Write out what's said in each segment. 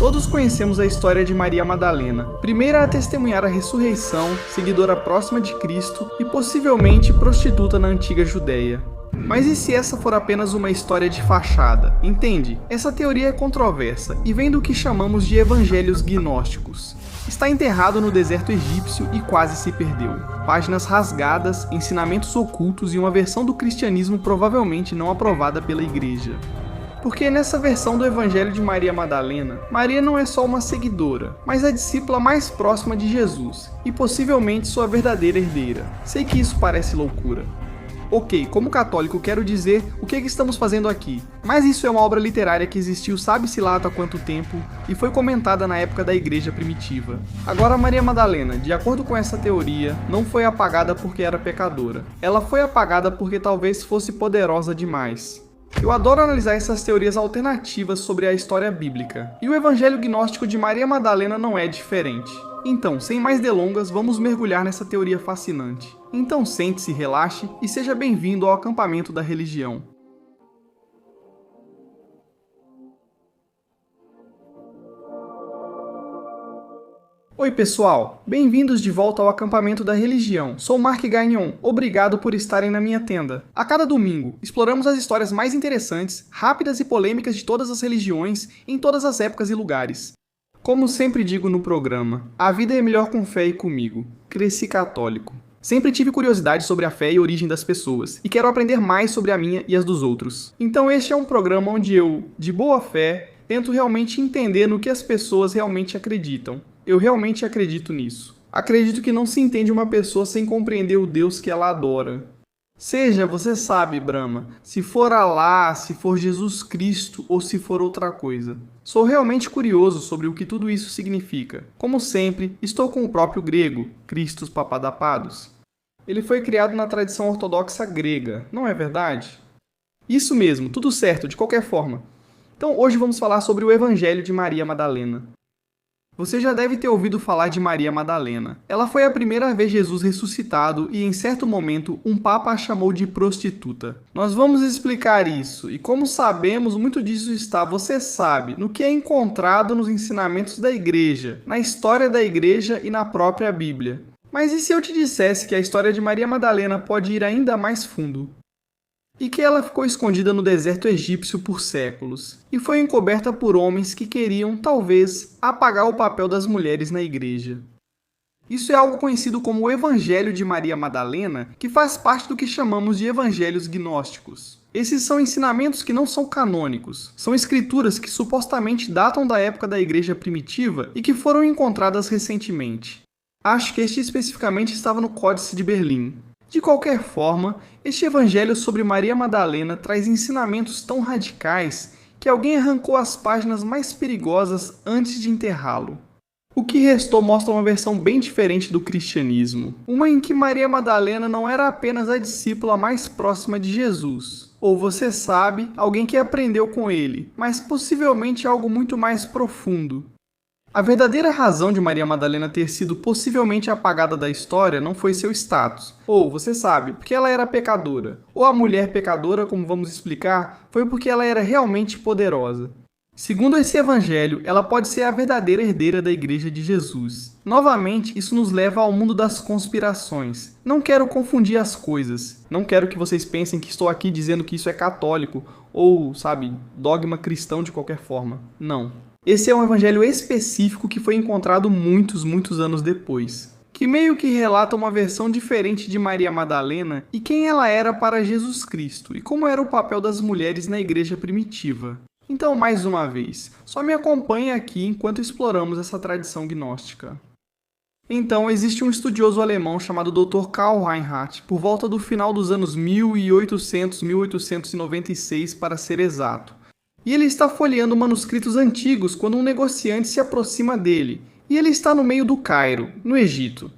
Todos conhecemos a história de Maria Madalena, primeira a testemunhar a ressurreição, seguidora próxima de Cristo e possivelmente prostituta na antiga Judéia. Mas e se essa for apenas uma história de fachada? Entende? Essa teoria é controversa e vem do que chamamos de evangelhos gnósticos. Está enterrado no deserto egípcio e quase se perdeu. Páginas rasgadas, ensinamentos ocultos e uma versão do cristianismo provavelmente não aprovada pela igreja. Porque nessa versão do Evangelho de Maria Madalena, Maria não é só uma seguidora, mas a discípula mais próxima de Jesus, e possivelmente sua verdadeira herdeira. Sei que isso parece loucura. Ok, como católico quero dizer o que estamos fazendo aqui, mas isso é uma obra literária que existiu sabe-se lá há quanto tempo e foi comentada na época da igreja primitiva. Agora Maria Madalena, de acordo com essa teoria, não foi apagada porque era pecadora. Ela foi apagada porque talvez fosse poderosa demais. Eu adoro analisar essas teorias alternativas sobre a história bíblica, e o Evangelho Gnóstico de Maria Madalena não é diferente. Então, sem mais delongas, vamos mergulhar nessa teoria fascinante. Então sente-se, relaxe e seja bem-vindo ao acampamento da religião. Oi pessoal, bem-vindos de volta ao acampamento da religião. Sou Mark Gagnon, obrigado por estarem na minha tenda. A cada domingo, exploramos as histórias mais interessantes, rápidas e polêmicas de todas as religiões, em todas as épocas e lugares. Como sempre digo no programa, a vida é melhor com fé e comigo. Cresci católico. Sempre tive curiosidade sobre a fé e a origem das pessoas, e quero aprender mais sobre a minha e as dos outros. Então este é um programa onde eu, de boa fé, tento realmente entender no que as pessoas realmente acreditam. Eu realmente acredito nisso. Acredito que não se entende uma pessoa sem compreender o Deus que ela adora. Seja, você sabe, Brahma, se for Alá, se for Jesus Cristo ou se for outra coisa. Sou realmente curioso sobre o que tudo isso significa. Como sempre, estou com o próprio grego, Christos Papadapados. Ele foi criado na tradição ortodoxa grega, não é verdade? Isso mesmo, tudo certo, de qualquer forma. Então hoje vamos falar sobre o Evangelho de Maria Madalena. Você já deve ter ouvido falar de Maria Madalena. Ela foi a primeira a ver Jesus ressuscitado e, em certo momento, um papa a chamou de prostituta. Nós vamos explicar isso, e como sabemos, muito disso está, você sabe, no que é encontrado nos ensinamentos da igreja, na história da igreja e na própria Bíblia. Mas e se eu te dissesse que a história de Maria Madalena pode ir ainda mais fundo? E que ela ficou escondida no deserto egípcio por séculos, e foi encoberta por homens que queriam, talvez, apagar o papel das mulheres na igreja. Isso é algo conhecido como o Evangelho de Maria Madalena, que faz parte do que chamamos de evangelhos gnósticos. Esses são ensinamentos que não são canônicos, são escrituras que supostamente datam da época da igreja primitiva e que foram encontradas recentemente. Acho que este especificamente estava no Códice de Berlim. De qualquer forma, este evangelho sobre Maria Madalena traz ensinamentos tão radicais que alguém arrancou as páginas mais perigosas antes de enterrá-lo. O que restou mostra uma versão bem diferente do cristianismo, uma em que Maria Madalena não era apenas a discípula mais próxima de Jesus, ou você sabe, alguém que aprendeu com ele, mas possivelmente algo muito mais profundo. A verdadeira razão de Maria Madalena ter sido possivelmente apagada da história não foi seu status, ou, você sabe, porque ela era pecadora, ou a mulher pecadora, como vamos explicar, foi porque ela era realmente poderosa. Segundo esse evangelho, ela pode ser a verdadeira herdeira da Igreja de Jesus. Novamente, isso nos leva ao mundo das conspirações. Não quero confundir as coisas. Não quero que vocês pensem que estou aqui dizendo que isso é católico, ou, sabe, dogma cristão de qualquer forma. Não. Esse é um evangelho específico que foi encontrado muitos anos depois, que meio que relata uma versão diferente de Maria Madalena e quem ela era para Jesus Cristo e como era o papel das mulheres na igreja primitiva. Então, mais uma vez, só me acompanhe aqui enquanto exploramos essa tradição gnóstica. Então, existe um estudioso alemão chamado Dr. Karl Reinhardt, por volta do final dos anos 1896 para ser exato. E ele está folheando manuscritos antigos quando um negociante se aproxima dele, e ele está no meio do Cairo, no Egito.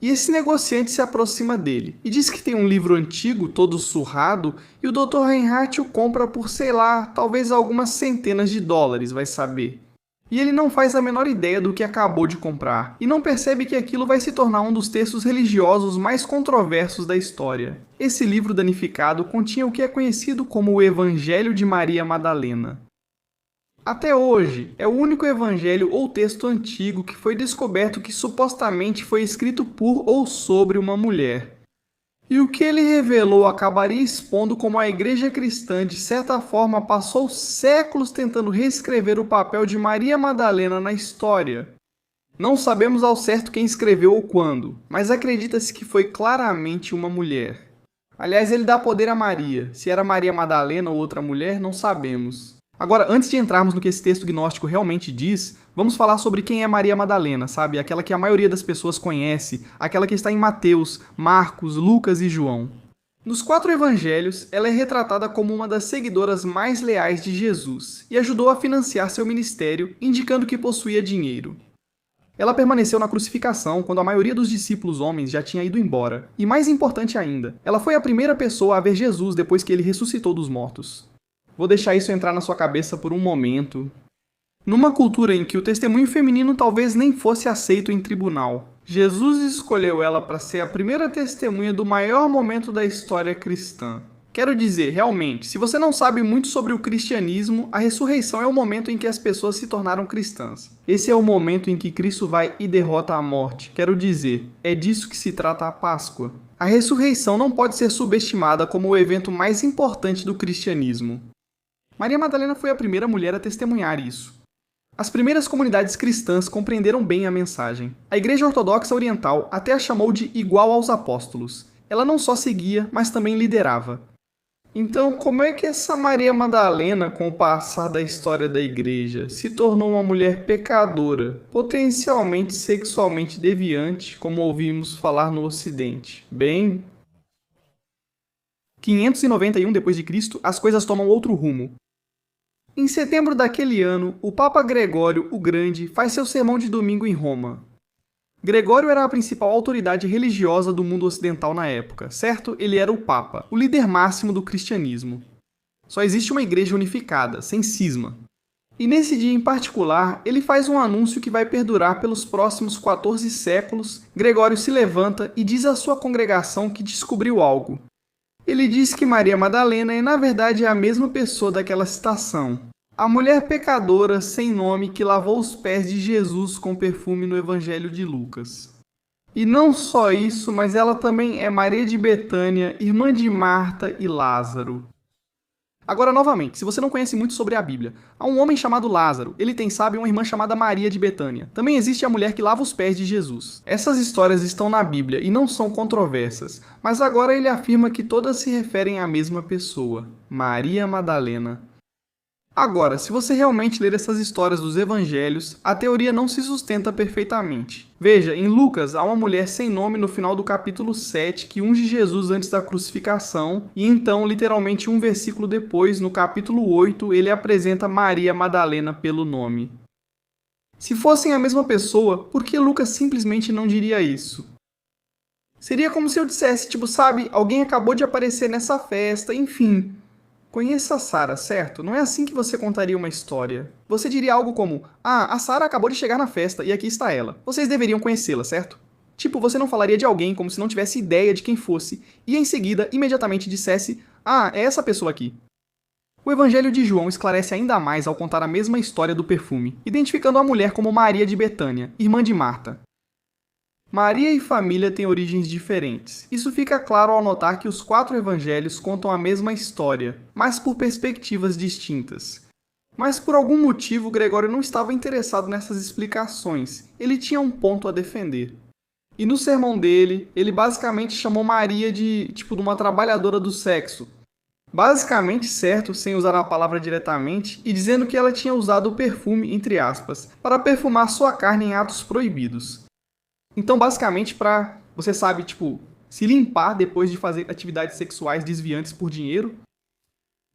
E esse negociante se aproxima dele, e diz que tem um livro antigo, todo surrado, e o Dr. Reinhardt o compra por, sei lá, talvez algumas centenas de dólares, vai saber. E ele não faz a menor ideia do que acabou de comprar, e não percebe que aquilo vai se tornar um dos textos religiosos mais controversos da história. Esse livro danificado continha o que é conhecido como o Evangelho de Maria Madalena. Até hoje, é o único evangelho ou texto antigo que foi descoberto que supostamente foi escrito por ou sobre uma mulher. E o que ele revelou acabaria expondo como a igreja cristã, de certa forma, passou séculos tentando reescrever o papel de Maria Madalena na história. Não sabemos ao certo quem escreveu ou quando, mas acredita-se que foi claramente uma mulher. Aliás, ele dá poder a Maria. Se era Maria Madalena ou outra mulher, não sabemos. Agora, antes de entrarmos no que esse texto gnóstico realmente diz, vamos falar sobre quem é Maria Madalena, sabe? Aquela que a maioria das pessoas conhece, aquela que está em Mateus, Marcos, Lucas e João. Nos 4 evangelhos, ela é retratada como uma das seguidoras mais leais de Jesus e ajudou a financiar seu ministério, indicando que possuía dinheiro. Ela permaneceu na crucificação quando a maioria dos discípulos homens já tinha ido embora. E mais importante ainda, ela foi a primeira pessoa a ver Jesus depois que ele ressuscitou dos mortos. Vou deixar isso entrar na sua cabeça por um momento. Numa cultura em que o testemunho feminino talvez nem fosse aceito em tribunal, Jesus escolheu ela para ser a primeira testemunha do maior momento da história cristã. Quero dizer, realmente, se você não sabe muito sobre o cristianismo, a ressurreição é o momento em que as pessoas se tornaram cristãs. Esse é o momento em que Cristo vai e derrota a morte. Quero dizer, é disso que se trata a Páscoa. A ressurreição não pode ser subestimada como o evento mais importante do cristianismo. Maria Madalena foi a primeira mulher a testemunhar isso. As primeiras comunidades cristãs compreenderam bem a mensagem. A Igreja Ortodoxa Oriental até a chamou de igual aos apóstolos. Ela não só seguia, mas também liderava. Então, como é que essa Maria Madalena, com o passar da história da igreja, se tornou uma mulher pecadora, potencialmente sexualmente deviante, como ouvimos falar no Ocidente? Bem, 591 d.C., as coisas tomam outro rumo. Em setembro daquele ano, o Papa Gregório o Grande faz seu sermão de domingo em Roma. Gregório era a principal autoridade religiosa do mundo ocidental na época, certo? Ele era o Papa, o líder máximo do cristianismo. Só existe uma igreja unificada, sem cisma. E nesse dia em particular, ele faz um anúncio que vai perdurar pelos próximos 14 séculos. Gregório se levanta e diz à sua congregação que descobriu algo. Ele diz que Maria Madalena é na verdade a mesma pessoa daquela citação. A mulher pecadora sem nome que lavou os pés de Jesus com perfume no Evangelho de Lucas. E não só isso, mas ela também é Maria de Betânia, irmã de Marta e Lázaro. Agora, novamente, se você não conhece muito sobre a Bíblia, há um homem chamado Lázaro, ele tem, sabe, uma irmã chamada Maria de Betânia. Também existe a mulher que lava os pés de Jesus. Essas histórias estão na Bíblia e não são controversas, mas agora ele afirma que todas se referem à mesma pessoa, Maria Madalena. Agora, se você realmente ler essas histórias dos evangelhos, a teoria não se sustenta perfeitamente. Veja, em Lucas há uma mulher sem nome no final do capítulo 7 que unge Jesus antes da crucificação, e então, literalmente um versículo depois, no capítulo 8, ele apresenta Maria Madalena pelo nome. Se fossem a mesma pessoa, por que Lucas simplesmente não diria isso? Seria como se eu dissesse, tipo, sabe, alguém acabou de aparecer nessa festa, enfim. Conheça a Sarah, certo? Não é assim que você contaria uma história. Você diria algo como, a Sarah acabou de chegar na festa e aqui está ela. Vocês deveriam conhecê-la, certo? Tipo, você não falaria de alguém como se não tivesse ideia de quem fosse e em seguida, imediatamente dissesse, é essa pessoa aqui. O Evangelho de João esclarece ainda mais ao contar a mesma história do perfume, identificando a mulher como Maria de Betânia, irmã de Marta. Maria e família têm origens diferentes. Isso fica claro ao notar que os 4 evangelhos contam a mesma história, mas por perspectivas distintas. Mas por algum motivo Gregório não estava interessado nessas explicações, ele tinha um ponto a defender. E no sermão dele, ele basicamente chamou Maria de uma trabalhadora do sexo. Basicamente certo, sem usar a palavra diretamente, e dizendo que ela tinha usado o perfume, entre aspas, para perfumar sua carne em atos proibidos. Então, basicamente, pra, você sabe, se limpar depois de fazer atividades sexuais desviantes por dinheiro.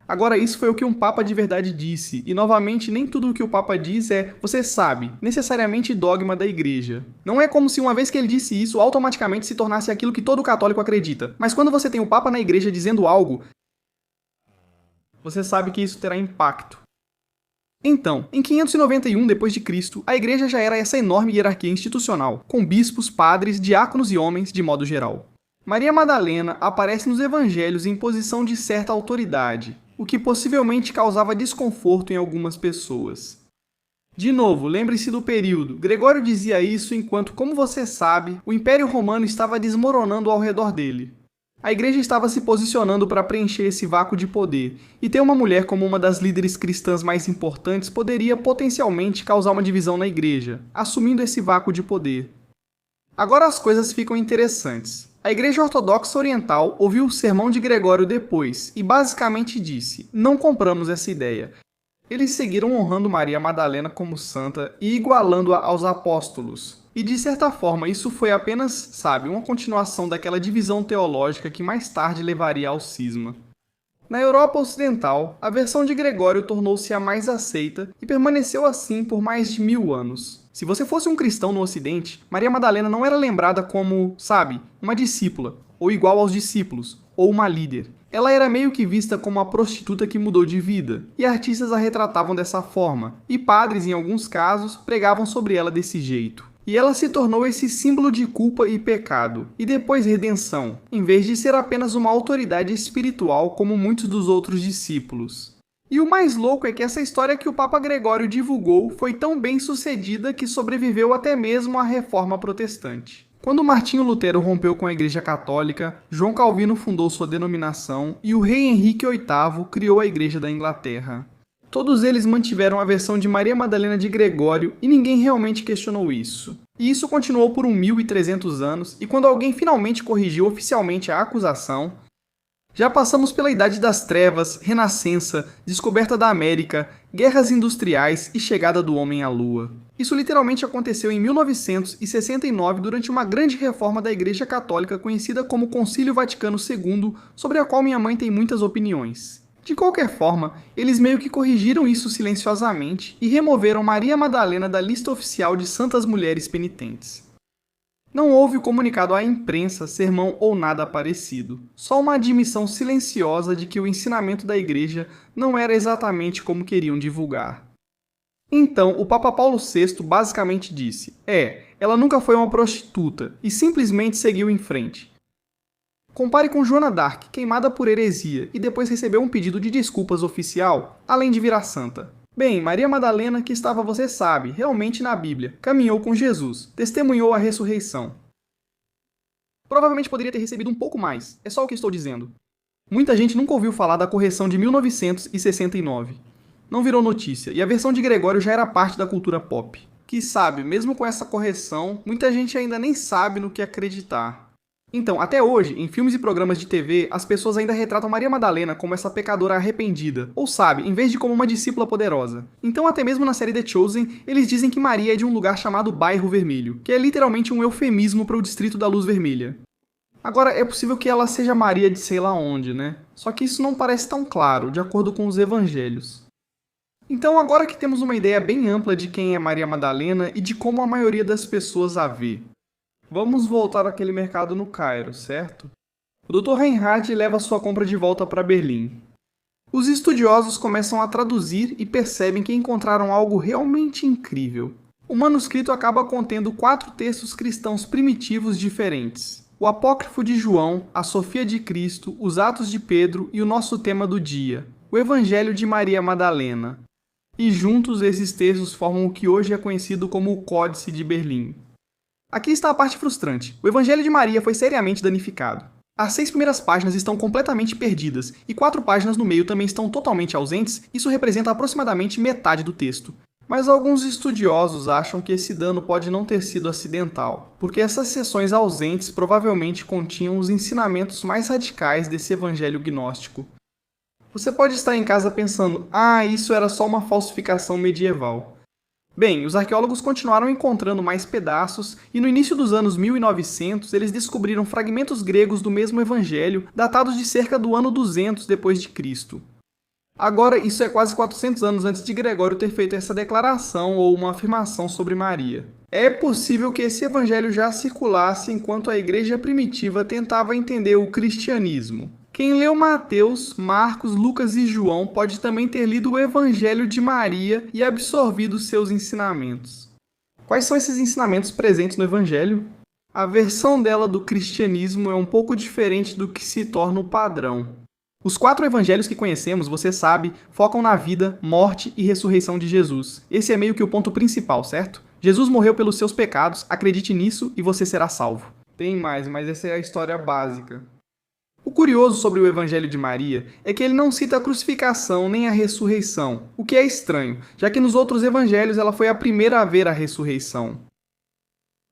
Agora, isso foi o que um papa de verdade disse, e novamente, nem tudo o que o papa diz é, você sabe, necessariamente dogma da igreja. Não é como se uma vez que ele disse isso, automaticamente se tornasse aquilo que todo católico acredita. Mas quando você tem o papa na igreja dizendo algo, você sabe que isso terá impacto. Então, em 591 d.C., a igreja já era essa enorme hierarquia institucional, com bispos, padres, diáconos e homens, de modo geral. Maria Madalena aparece nos evangelhos em posição de certa autoridade. o que possivelmente causava desconforto em algumas pessoas. De novo, lembre-se do período. Gregório dizia isso enquanto, como você sabe, o Império Romano estava desmoronando ao redor dele. A igreja estava se posicionando para preencher esse vácuo de poder, e ter uma mulher como uma das líderes cristãs mais importantes poderia potencialmente causar uma divisão na igreja, assumindo esse vácuo de poder. Agora as coisas ficam interessantes. A Igreja Ortodoxa Oriental ouviu o sermão de Gregório depois e basicamente disse: não compramos essa ideia. Eles seguiram honrando Maria Madalena como santa e igualando-a aos apóstolos. E de certa forma isso foi apenas, uma continuação daquela divisão teológica que mais tarde levaria ao cisma. Na Europa Ocidental, a versão de Gregório tornou-se a mais aceita e permaneceu assim por mais de 1000 anos. Se você fosse um cristão no Ocidente, Maria Madalena não era lembrada como, uma discípula, ou igual aos discípulos, ou uma líder. Ela era meio que vista como uma prostituta que mudou de vida, e artistas a retratavam dessa forma, e padres, em alguns casos, pregavam sobre ela desse jeito. E ela se tornou esse símbolo de culpa e pecado, e depois redenção, em vez de ser apenas uma autoridade espiritual como muitos dos outros discípulos. E o mais louco é que essa história que o Papa Gregório divulgou foi tão bem sucedida que sobreviveu até mesmo à Reforma Protestante. Quando Martinho Lutero rompeu com a Igreja Católica, João Calvino fundou sua denominação e o rei Henrique VIII criou a Igreja da Inglaterra. Todos eles mantiveram a versão de Maria Madalena de Gregório e ninguém realmente questionou isso. E isso continuou por 1300 anos, e quando alguém finalmente corrigiu oficialmente a acusação, já passamos pela Idade das Trevas, Renascença, descoberta da América, guerras industriais e chegada do homem à Lua. Isso literalmente aconteceu em 1969 durante uma grande reforma da Igreja Católica conhecida como Concílio Vaticano II, sobre a qual minha mãe tem muitas opiniões. De qualquer forma, eles meio que corrigiram isso silenciosamente e removeram Maria Madalena da lista oficial de santas mulheres penitentes. Não houve comunicado à imprensa, sermão ou nada parecido. Só uma admissão silenciosa de que o ensinamento da igreja não era exatamente como queriam divulgar. Então, o Papa Paulo VI basicamente disse: ela nunca foi uma prostituta, e simplesmente seguiu em frente. Compare com Joana d'Arc, queimada por heresia, e depois recebeu um pedido de desculpas oficial, além de virar santa. Bem, Maria Madalena, que estava, você sabe, realmente na Bíblia, caminhou com Jesus, testemunhou a ressurreição. Provavelmente poderia ter recebido um pouco mais, é só o que estou dizendo. Muita gente nunca ouviu falar da correção de 1969. Não virou notícia, e a versão de Gregório já era parte da cultura pop. Que mesmo com essa correção, muita gente ainda nem sabe no que acreditar. Então, até hoje, em filmes e programas de TV, as pessoas ainda retratam Maria Madalena como essa pecadora arrependida, ou em vez de como uma discípula poderosa. Então, até mesmo na série The Chosen, eles dizem que Maria é de um lugar chamado Bairro Vermelho, que é literalmente um eufemismo para o Distrito da Luz Vermelha. Agora, é possível que ela seja Maria de sei lá onde, né? Só que isso não parece tão claro, de acordo com os evangelhos. Então, agora que temos uma ideia bem ampla de quem é Maria Madalena e de como a maioria das pessoas a vê, vamos voltar àquele mercado no Cairo, certo? O Dr. Reinhard leva sua compra de volta para Berlim. Os estudiosos começam a traduzir e percebem que encontraram algo realmente incrível. O manuscrito acaba contendo 4 textos cristãos primitivos diferentes: o Apócrifo de João, a Sofia de Cristo, os Atos de Pedro e o nosso tema do dia, o Evangelho de Maria Madalena. E juntos esses textos formam o que hoje é conhecido como o Códice de Berlim. Aqui está a parte frustrante. O Evangelho de Maria foi seriamente danificado. As 6 primeiras páginas estão completamente perdidas, e 4 páginas no meio também estão totalmente ausentes. Isso representa aproximadamente metade do texto. Mas alguns estudiosos acham que esse dano pode não ter sido acidental, porque essas seções ausentes provavelmente continham os ensinamentos mais radicais desse evangelho gnóstico. Você pode estar em casa pensando: isso era só uma falsificação medieval. Bem, os arqueólogos continuaram encontrando mais pedaços, e no início dos anos 1900 eles descobriram fragmentos gregos do mesmo evangelho, datados de cerca do ano 200 depois de Cristo. Agora, isso é quase 400 anos antes de Gregório ter feito essa declaração ou uma afirmação sobre Maria. É possível que esse evangelho já circulasse enquanto a igreja primitiva tentava entender o cristianismo. Quem leu Mateus, Marcos, Lucas e João pode também ter lido o Evangelho de Maria e absorvido seus ensinamentos. Quais são esses ensinamentos presentes no Evangelho? A versão dela do cristianismo é um pouco diferente do que se torna o padrão. Os 4 evangelhos que conhecemos, você sabe, focam na vida, morte e ressurreição de Jesus. Esse é meio que o ponto principal, certo? Jesus morreu pelos seus pecados, acredite nisso e você será salvo. Tem mais, mas essa é a história básica. O curioso sobre o Evangelho de Maria é que ele não cita a crucificação nem a ressurreição, o que é estranho, já que nos outros evangelhos ela foi a primeira a ver a ressurreição.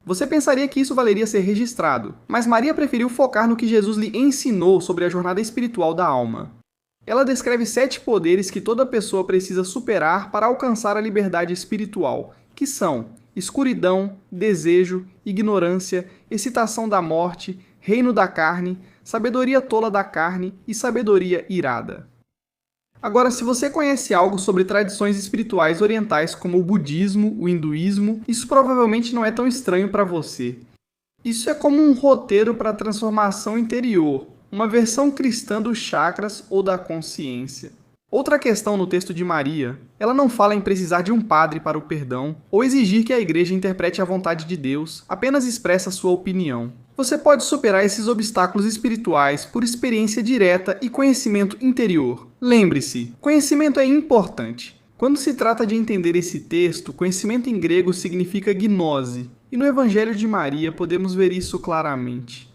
Você pensaria que isso valeria ser registrado, mas Maria preferiu focar no que Jesus lhe ensinou sobre a jornada espiritual da alma. Ela descreve 7 poderes que toda pessoa precisa superar para alcançar a liberdade espiritual, que são escuridão, desejo, ignorância, excitação da morte, reino da carne, sabedoria tola da carne e sabedoria irada. Agora, se você conhece algo sobre tradições espirituais orientais como o budismo, o hinduísmo, isso provavelmente não é tão estranho para você. Isso é como um roteiro para a transformação interior, uma versão cristã dos chakras ou da consciência. Outra questão no texto de Maria, ela não fala em precisar de um padre para o perdão ou exigir que a igreja interprete a vontade de Deus, apenas expressa sua opinião. Você pode superar esses obstáculos espirituais por experiência direta e conhecimento interior. Lembre-se, conhecimento é importante. Quando se trata de entender esse texto, conhecimento em grego significa gnose, e no Evangelho de Maria podemos ver isso claramente.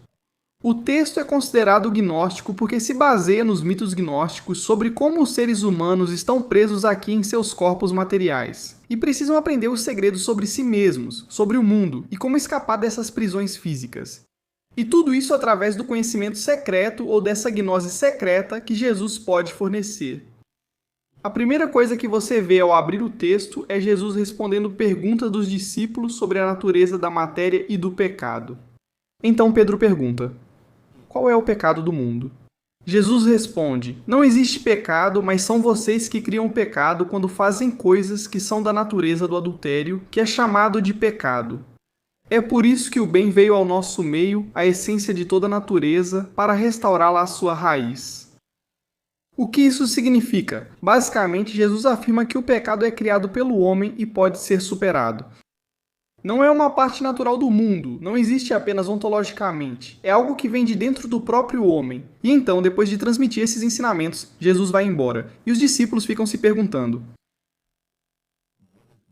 O texto é considerado gnóstico porque se baseia nos mitos gnósticos sobre como os seres humanos estão presos aqui em seus corpos materiais e precisam aprender os segredos sobre si mesmos, sobre o mundo e como escapar dessas prisões físicas. E tudo isso através do conhecimento secreto ou dessa gnose secreta que Jesus pode fornecer. A primeira coisa que você vê ao abrir o texto é Jesus respondendo perguntas dos discípulos sobre a natureza da matéria e do pecado. Então Pedro pergunta: qual é o pecado do mundo? Jesus responde: não existe pecado, mas são vocês que criam o pecado quando fazem coisas que são da natureza do adultério, que é chamado de pecado. É por isso que o bem veio ao nosso meio, a essência de toda a natureza, para restaurá-la à sua raiz. O que isso significa? Basicamente, Jesus afirma que o pecado é criado pelo homem e pode ser superado. Não é uma parte natural do mundo, não existe apenas ontologicamente. É algo que vem de dentro do próprio homem. E então, depois de transmitir esses ensinamentos, Jesus vai embora. E os discípulos ficam se perguntando: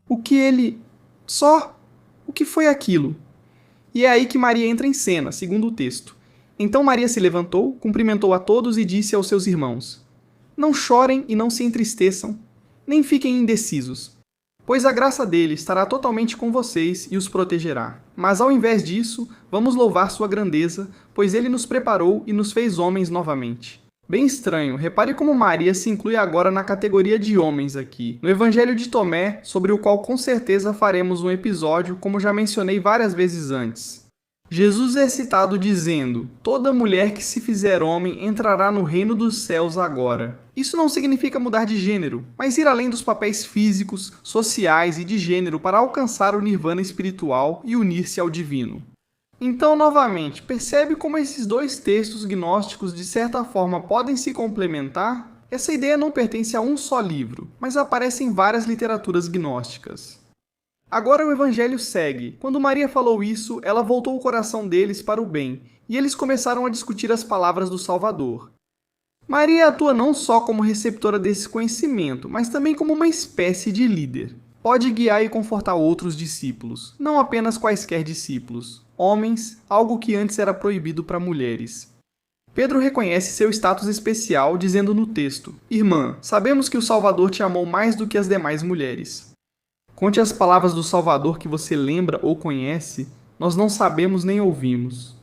o que ele... O que foi aquilo? E é aí que Maria entra em cena, segundo o texto. Então Maria se levantou, cumprimentou a todos e disse aos seus irmãos: não chorem e não se entristeçam, nem fiquem indecisos, pois a graça dele estará totalmente com vocês e os protegerá. Mas ao invés disso, vamos louvar sua grandeza, pois ele nos preparou e nos fez homens novamente. Bem estranho, repare como Maria se inclui agora na categoria de homens aqui, no Evangelho de Tomé, sobre o qual com certeza faremos um episódio, como já mencionei várias vezes antes. Jesus é citado dizendo: toda mulher que se fizer homem entrará no reino dos céus agora. Isso não significa mudar de gênero, mas ir além dos papéis físicos, sociais e de gênero para alcançar o nirvana espiritual e unir-se ao divino. Então, novamente, percebe como esses dois textos gnósticos de certa forma podem se complementar? Essa ideia não pertence a um só livro, mas aparece em várias literaturas gnósticas. Agora o evangelho segue. Quando Maria falou isso, ela voltou o coração deles para o bem, e eles começaram a discutir as palavras do Salvador. Maria atua não só como receptora desse conhecimento, mas também como uma espécie de líder. Pode guiar e confortar outros discípulos, não apenas quaisquer discípulos, homens, algo que antes era proibido para mulheres. Pedro reconhece seu status especial, dizendo no texto: irmã, sabemos que o Salvador te amou mais do que as demais mulheres. Conte as palavras do Salvador que você lembra ou conhece, nós não sabemos nem ouvimos.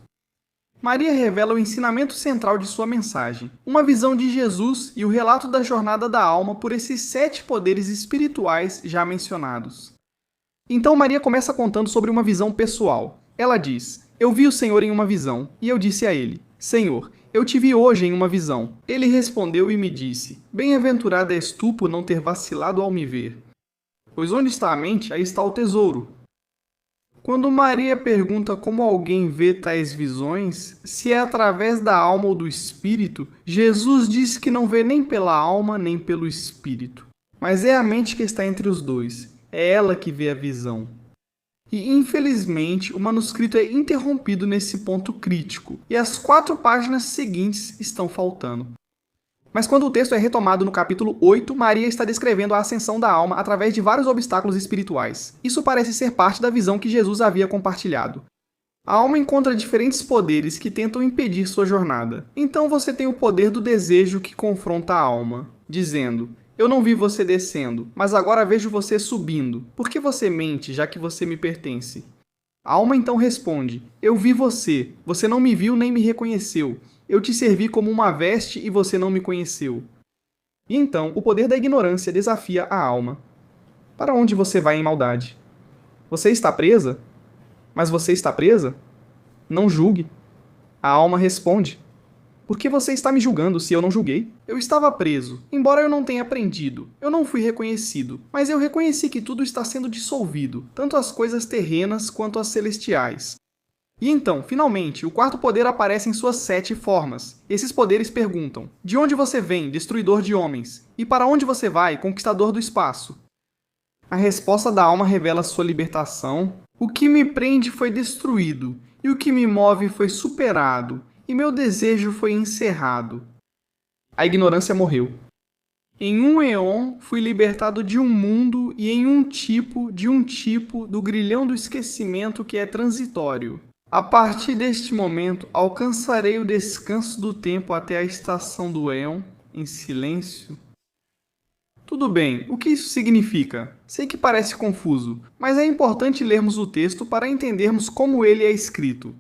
Maria revela o ensinamento central de sua mensagem, uma visão de Jesus e o relato da jornada da alma por esses 7 poderes espirituais já mencionados. Então Maria começa contando sobre uma visão pessoal. Ela diz: eu vi o Senhor em uma visão, e eu disse a ele: Senhor, eu te vi hoje em uma visão. Ele respondeu e me disse: bem-aventurada és tu por não ter vacilado ao me ver. Pois onde está a mente, aí está o tesouro. Quando Maria pergunta como alguém vê tais visões, se é através da alma ou do espírito, Jesus diz que não vê nem pela alma nem pelo espírito. Mas é a mente que está entre os dois, é ela que vê a visão. E, infelizmente, o manuscrito é interrompido nesse ponto crítico, e as 4 páginas seguintes estão faltando. Mas quando o texto é retomado no capítulo 8, Maria está descrevendo a ascensão da alma através de vários obstáculos espirituais. Isso parece ser parte da visão que Jesus havia compartilhado. A alma encontra diferentes poderes que tentam impedir sua jornada. Então você tem o poder do desejo que confronta a alma, dizendo: eu não vi você descendo, mas agora vejo você subindo. Por que você mente, já que você me pertence? A alma então responde: eu vi você, você não me viu nem me reconheceu. Eu te servi como uma veste e você não me conheceu. E então, o poder da ignorância desafia a alma. Para onde você vai em maldade? Você está presa? Mas você está presa? Não julgue. A alma responde: por que você está me julgando se eu não julguei? Eu estava preso, embora eu não tenha aprendido. Eu não fui reconhecido, mas eu reconheci que tudo está sendo dissolvido, tanto as coisas terrenas quanto as celestiais. E então, finalmente, o quarto poder aparece em suas 7 formas. Esses poderes perguntam: de onde você vem, destruidor de homens? E para onde você vai, conquistador do espaço? A resposta da alma revela sua libertação. O que me prende foi destruído, e o que me move foi superado, e meu desejo foi encerrado. A ignorância morreu. Em um éon fui libertado de um mundo e em um tipo do grilhão do esquecimento que é transitório. A partir deste momento, alcançarei o descanso do tempo até a estação do éon, em silêncio. Tudo bem, o que isso significa? Sei que parece confuso, mas é importante lermos o texto para entendermos como ele é escrito.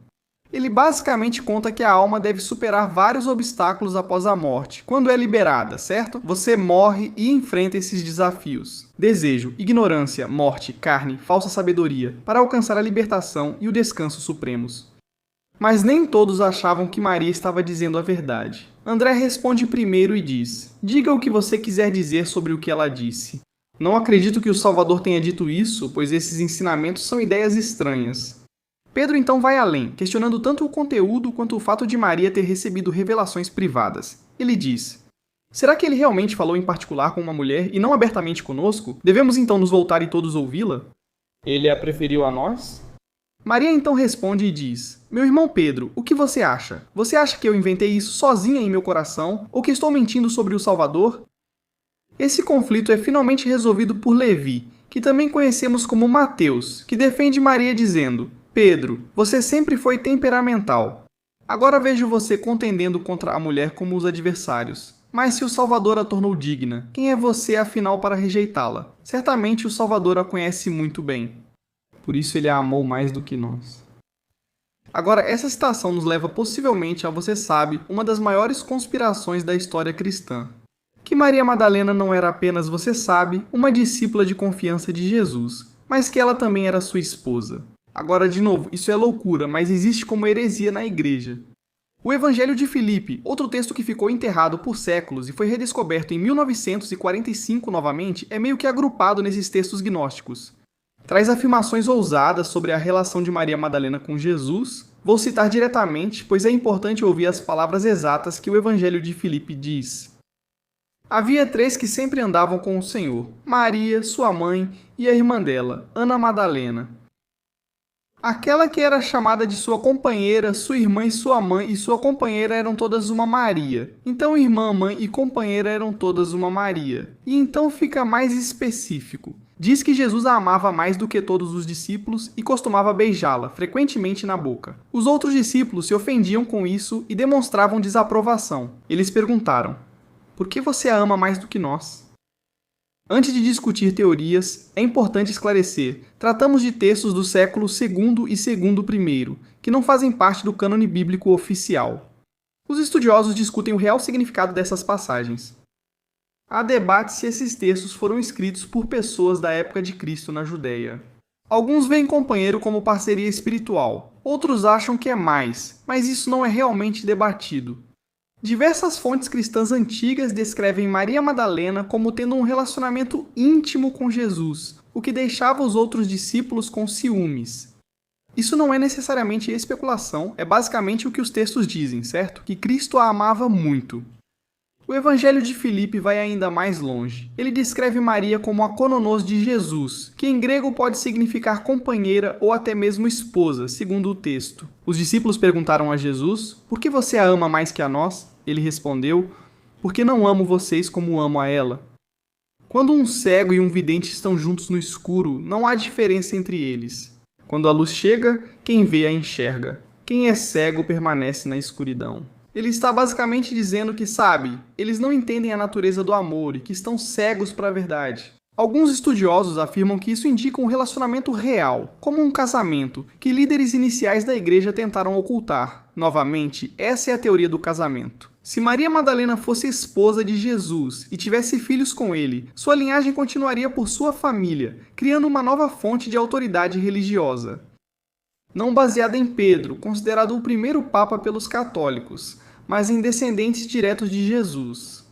Ele basicamente conta que a alma deve superar vários obstáculos após a morte, quando é liberada, certo? Você morre e enfrenta esses desafios. Desejo, ignorância, morte, carne, falsa sabedoria, para alcançar a libertação e o descanso supremos. Mas nem todos achavam que Maria estava dizendo a verdade. André responde primeiro e diz: diga o que você quiser dizer sobre o que ela disse. Não acredito que o Salvador tenha dito isso, pois esses ensinamentos são ideias estranhas. Pedro então vai além, questionando tanto o conteúdo quanto o fato de Maria ter recebido revelações privadas. Ele diz: será que ele realmente falou em particular com uma mulher e não abertamente conosco? Devemos então nos voltar e todos ouvi-la? Ele a preferiu a nós? Maria então responde e diz: meu irmão Pedro, o que você acha? Você acha que eu inventei isso sozinha em meu coração, ou que estou mentindo sobre o Salvador? Esse conflito é finalmente resolvido por Levi, que também conhecemos como Mateus, que defende Maria dizendo: Pedro, você sempre foi temperamental. Agora vejo você contendendo contra a mulher como os adversários. Mas se o Salvador a tornou digna, quem é você afinal para rejeitá-la? Certamente o Salvador a conhece muito bem. Por isso ele a amou mais do que nós. Agora, essa citação nos leva possivelmente a, você sabe, uma das maiores conspirações da história cristã. Que Maria Madalena não era apenas, você sabe, uma discípula de confiança de Jesus, mas que ela também era sua esposa. Agora, de novo, isso é loucura, mas existe como heresia na igreja. O Evangelho de Filipe, outro texto que ficou enterrado por séculos e foi redescoberto em 1945 novamente, é meio que agrupado nesses textos gnósticos. Traz afirmações ousadas sobre a relação de Maria Madalena com Jesus. Vou citar diretamente, pois é importante ouvir as palavras exatas que o Evangelho de Filipe diz. Havia 3 que sempre andavam com o Senhor: Maria, sua mãe, e a irmã dela, Ana Madalena. Aquela que era chamada de sua companheira, sua irmã e sua mãe e sua companheira eram todas uma Maria. Então irmã, mãe e companheira eram todas uma Maria. E então fica mais específico. Diz que Jesus a amava mais do que todos os discípulos e costumava beijá-la, frequentemente na boca. Os outros discípulos se ofendiam com isso e demonstravam desaprovação. Eles perguntaram: por que você a ama mais do que nós? Antes de discutir teorias, é importante esclarecer: tratamos de textos do século II e segundo I, que não fazem parte do cânone bíblico oficial. Os estudiosos discutem o real significado dessas passagens. Há debate se esses textos foram escritos por pessoas da época de Cristo na Judéia. Alguns veem companheiro como parceria espiritual, outros acham que é mais, mas isso não é realmente debatido. Diversas fontes cristãs antigas descrevem Maria Madalena como tendo um relacionamento íntimo com Jesus, o que deixava os outros discípulos com ciúmes. Isso não é necessariamente especulação, é basicamente o que os textos dizem, certo? Que Cristo a amava muito. O Evangelho de Filipe vai ainda mais longe. Ele descreve Maria como a cônonos de Jesus, que em grego pode significar companheira ou até mesmo esposa, segundo o texto. Os discípulos perguntaram a Jesus: por que você a ama mais que a nós? Ele respondeu: porque não amo vocês como amo a ela. Quando um cego e um vidente estão juntos no escuro, não há diferença entre eles. Quando a luz chega, quem vê a enxerga. Quem é cego permanece na escuridão. Ele está basicamente dizendo que, sabe, eles não entendem a natureza do amor e que estão cegos para a verdade. Alguns estudiosos afirmam que isso indica um relacionamento real, como um casamento, que líderes iniciais da igreja tentaram ocultar. Novamente, essa é a teoria do casamento. Se Maria Madalena fosse esposa de Jesus e tivesse filhos com ele, sua linhagem continuaria por sua família, criando uma nova fonte de autoridade religiosa. Não baseada em Pedro, considerado o primeiro papa pelos católicos, mas em descendentes diretos de Jesus.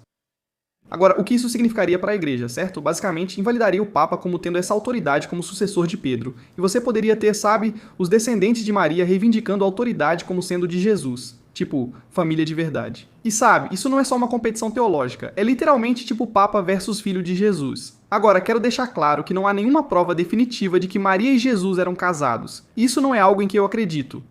Agora, o que isso significaria para a igreja, certo? Basicamente, invalidaria o Papa como tendo essa autoridade como sucessor de Pedro. E você poderia ter, sabe, os descendentes de Maria reivindicando a autoridade como sendo de Jesus. Tipo, família de verdade. E sabe, isso não é só uma competição teológica, é literalmente tipo Papa versus filho de Jesus. Agora, quero deixar claro que não há nenhuma prova definitiva de que Maria e Jesus eram casados. Isso não é algo em que eu acredito.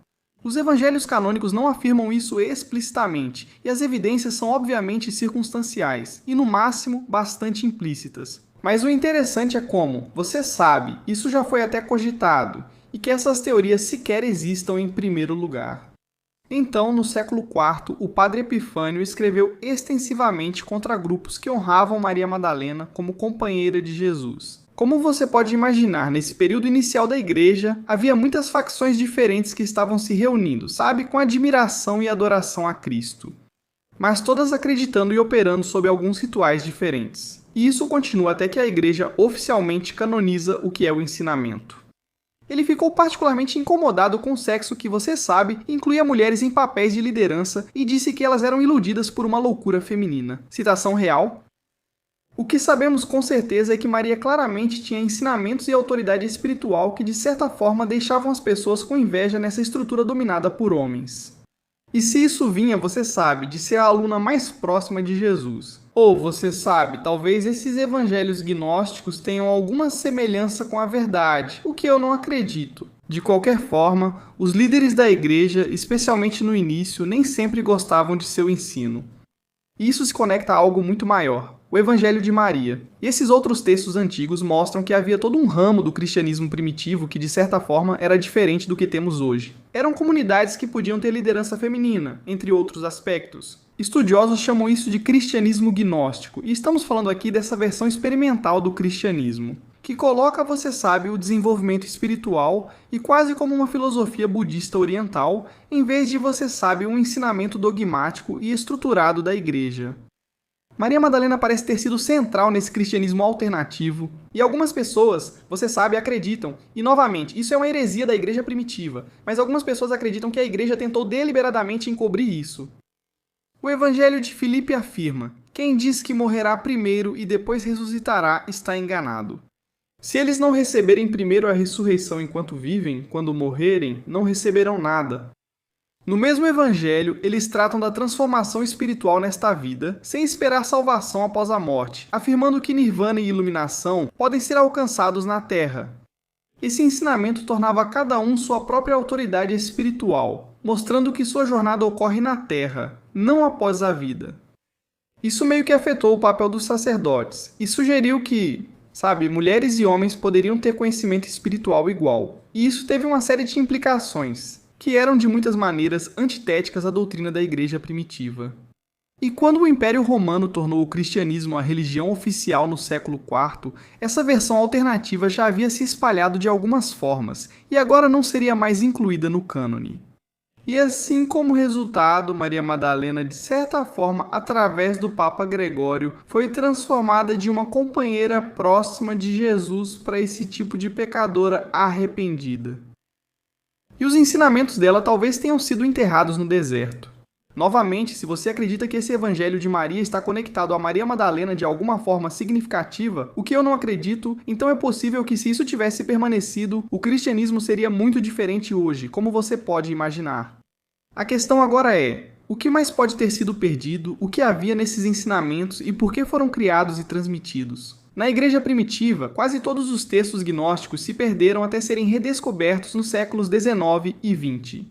Os evangelhos canônicos não afirmam isso explicitamente, e as evidências são obviamente circunstanciais, e no máximo, bastante implícitas. Mas o interessante é como, você sabe, isso já foi até cogitado, e que essas teorias sequer existam em primeiro lugar. Então, no século IV, o padre Epifânio escreveu extensivamente contra grupos que honravam Maria Madalena como companheira de Jesus. Como você pode imaginar, nesse período inicial da igreja, havia muitas facções diferentes que estavam se reunindo, sabe, com admiração e adoração a Cristo. Mas todas acreditando e operando sob alguns rituais diferentes. E isso continua até que a igreja oficialmente canoniza o que é o ensinamento. Ele ficou particularmente incomodado com o sexo que, você sabe, incluía mulheres em papéis de liderança e disse que elas eram iludidas por uma loucura feminina. Citação real. O que sabemos com certeza é que Maria claramente tinha ensinamentos e autoridade espiritual que de certa forma deixavam as pessoas com inveja nessa estrutura dominada por homens. E se isso vinha, você sabe, de ser a aluna mais próxima de Jesus. Ou, você sabe, talvez esses evangelhos gnósticos tenham alguma semelhança com a verdade, o que eu não acredito. De qualquer forma, os líderes da igreja, especialmente no início, nem sempre gostavam de seu ensino. E isso se conecta a algo muito maior, o Evangelho de Maria. E esses outros textos antigos mostram que havia todo um ramo do cristianismo primitivo que, de certa forma, era diferente do que temos hoje. Eram comunidades que podiam ter liderança feminina, entre outros aspectos. Estudiosos chamam isso de cristianismo gnóstico, e estamos falando aqui dessa versão experimental do cristianismo, que coloca, você sabe, o desenvolvimento espiritual e quase como uma filosofia budista oriental, em vez de, você sabe, um ensinamento dogmático e estruturado da igreja. Maria Madalena parece ter sido central nesse cristianismo alternativo, e algumas pessoas, você sabe, acreditam, e novamente, isso é uma heresia da igreja primitiva, mas algumas pessoas acreditam que a igreja tentou deliberadamente encobrir isso. O Evangelho de Filipe afirma: quem diz que morrerá primeiro e depois ressuscitará está enganado. Se eles não receberem primeiro a ressurreição enquanto vivem, quando morrerem, não receberão nada. No mesmo evangelho, eles tratam da transformação espiritual nesta vida, sem esperar salvação após a morte, afirmando que nirvana e iluminação podem ser alcançados na Terra. Esse ensinamento tornava cada um sua própria autoridade espiritual, mostrando que sua jornada ocorre na Terra, não após a vida. Isso meio que afetou o papel dos sacerdotes, e sugeriu que, sabe, mulheres e homens poderiam ter conhecimento espiritual igual. E isso teve uma série de implicações, que eram de muitas maneiras antitéticas à doutrina da igreja primitiva. E quando o Império Romano tornou o cristianismo a religião oficial no século IV, essa versão alternativa já havia se espalhado de algumas formas, e agora não seria mais incluída no cânone. E assim como resultado, Maria Madalena, de certa forma, através do Papa Gregório, foi transformada de uma companheira próxima de Jesus para esse tipo de pecadora arrependida. E os ensinamentos dela talvez tenham sido enterrados no deserto. Novamente, se você acredita que esse evangelho de Maria está conectado a Maria Madalena de alguma forma significativa, o que eu não acredito, então é possível que se isso tivesse permanecido, o cristianismo seria muito diferente hoje, como você pode imaginar. A questão agora é: o que mais pode ter sido perdido, o que havia nesses ensinamentos e por que foram criados e transmitidos? Na igreja primitiva, quase todos os textos gnósticos se perderam até serem redescobertos nos séculos XIX e XX.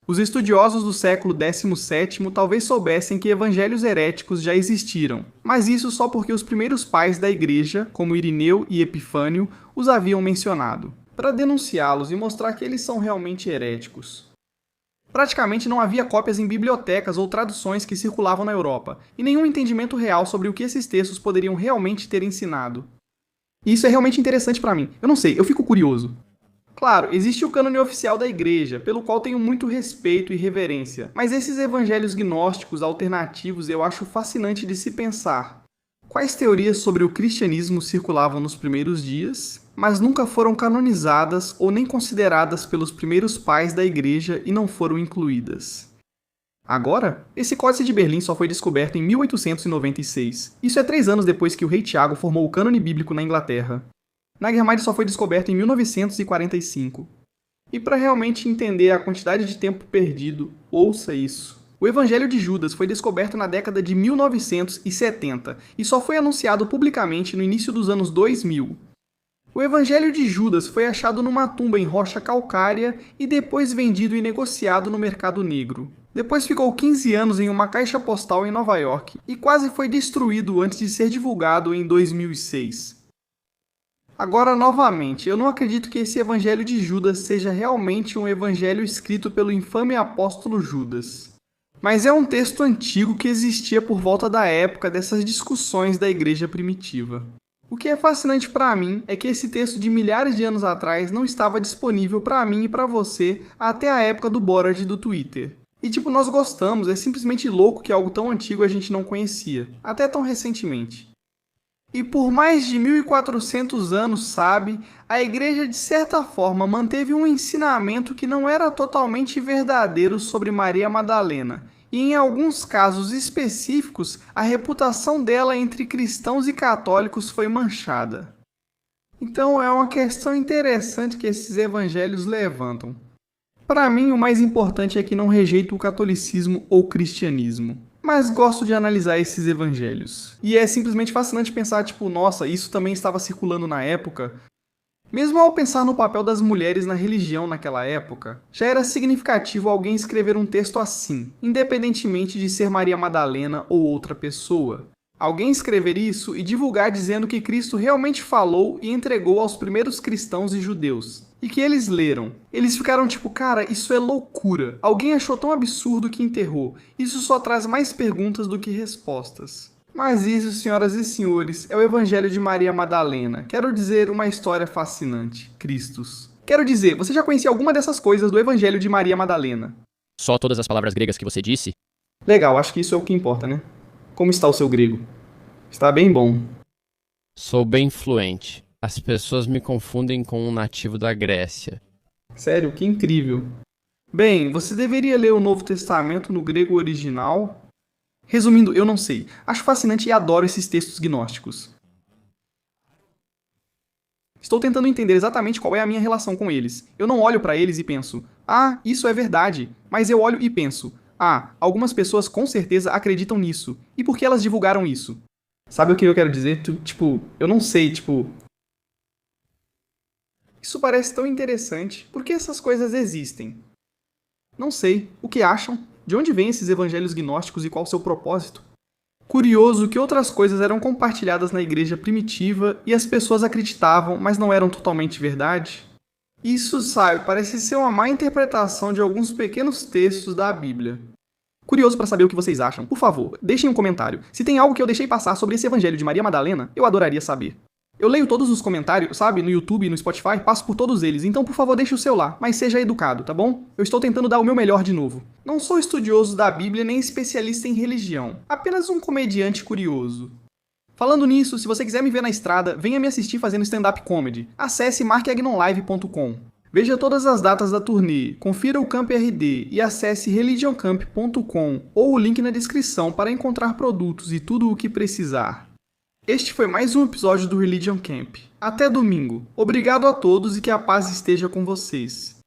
Os estudiosos do século XVII talvez soubessem que evangelhos heréticos já existiram, mas isso só porque os primeiros pais da igreja, como Irineu e Epifânio, os haviam mencionado, para denunciá-los e mostrar que eles são realmente heréticos. Praticamente não havia cópias em bibliotecas ou traduções que circulavam na Europa, e nenhum entendimento real sobre o que esses textos poderiam realmente ter ensinado. E isso é realmente interessante para mim. Eu não sei, eu fico curioso. Claro, existe o cânone oficial da igreja, pelo qual tenho muito respeito e reverência, mas esses evangelhos gnósticos alternativos eu acho fascinante de se pensar. Quais teorias sobre o cristianismo circulavam nos primeiros dias, mas nunca foram canonizadas ou nem consideradas pelos primeiros pais da igreja e não foram incluídas? Agora, esse Códice de Berlim só foi descoberto em 1896. Isso é 3 anos depois que o rei Tiago formou o cânone bíblico na Inglaterra. Nag Hammadi só foi descoberto em 1945. E para realmente entender a quantidade de tempo perdido, ouça isso. O Evangelho de Judas foi descoberto na década de 1970 e só foi anunciado publicamente no início dos anos 2000. O Evangelho de Judas foi achado numa tumba em rocha calcária e depois vendido e negociado no mercado negro. Depois ficou 15 anos em uma caixa postal em Nova York e quase foi destruído antes de ser divulgado em 2006. Agora, novamente, eu não acredito que esse Evangelho de Judas seja realmente um evangelho escrito pelo infame apóstolo Judas. Mas é um texto antigo que existia por volta da época dessas discussões da igreja primitiva. O que é fascinante para mim é que esse texto de milhares de anos atrás não estava disponível para mim e para você até a época do Borat do Twitter. E nós gostamos, é simplesmente louco que algo tão antigo a gente não conhecia, até tão recentemente. E por mais de 1400 anos, sabe, a igreja de certa forma manteve um ensinamento que não era totalmente verdadeiro sobre Maria Madalena, e em alguns casos específicos, a reputação dela entre cristãos e católicos foi manchada. Então é uma questão interessante que esses evangelhos levantam. Para mim, o mais importante é que não rejeito o catolicismo ou cristianismo, mas gosto de analisar esses evangelhos. E é simplesmente fascinante pensar, nossa, isso também estava circulando na época. Mesmo ao pensar no papel das mulheres na religião naquela época, já era significativo alguém escrever um texto assim, independentemente de ser Maria Madalena ou outra pessoa. Alguém escrever isso e divulgar dizendo que Cristo realmente falou e entregou aos primeiros cristãos e judeus. E que eles leram. Eles ficaram cara, isso é loucura. Alguém achou tão absurdo que enterrou. Isso só traz mais perguntas do que respostas. Mas isso, senhoras e senhores, é o Evangelho de Maria Madalena. Quero dizer, uma história fascinante. Cristos. Quero dizer, você já conhecia alguma dessas coisas do Evangelho de Maria Madalena? Só todas as palavras gregas que você disse? Legal, acho que isso é o que importa, né? Como está o seu grego? Está bem bom. Sou bem fluente. As pessoas me confundem com um nativo da Grécia. Sério, que incrível. Bem, você deveria ler o Novo Testamento no grego original. Resumindo, eu não sei. Acho fascinante e adoro esses textos gnósticos. Estou tentando entender exatamente qual é a minha relação com eles. Eu não olho para eles e penso, ah, isso é verdade. Mas eu olho e penso, ah, algumas pessoas com certeza acreditam nisso. E por que elas divulgaram isso? Sabe o que eu quero dizer? Eu não sei, Isso parece tão interessante. Por que essas coisas existem? Não sei. O que acham? De onde vêm esses evangelhos gnósticos e qual o seu propósito? Curioso que outras coisas eram compartilhadas na igreja primitiva e as pessoas acreditavam, mas não eram totalmente verdade. Isso, sabe, parece ser uma má interpretação de alguns pequenos textos da Bíblia. Curioso para saber o que vocês acham. Por favor, deixem um comentário. Se tem algo que eu deixei passar sobre esse evangelho de Maria Madalena, eu adoraria saber. Eu leio todos os comentários, sabe, no YouTube e no Spotify, passo por todos eles, então por favor deixe o seu lá, mas seja educado, tá bom? Eu estou tentando dar o meu melhor de novo. Não sou estudioso da Bíblia nem especialista em religião, apenas um comediante curioso. Falando nisso, se você quiser me ver na estrada, venha me assistir fazendo stand-up comedy. Acesse markagnonlive.com. Veja todas as datas da turnê, confira o Camp RD e acesse religioncamp.com ou o link na descrição para encontrar produtos e tudo o que precisar. Este foi mais um episódio do Religion Camp. Até domingo. Obrigado a todos e que a paz esteja com vocês.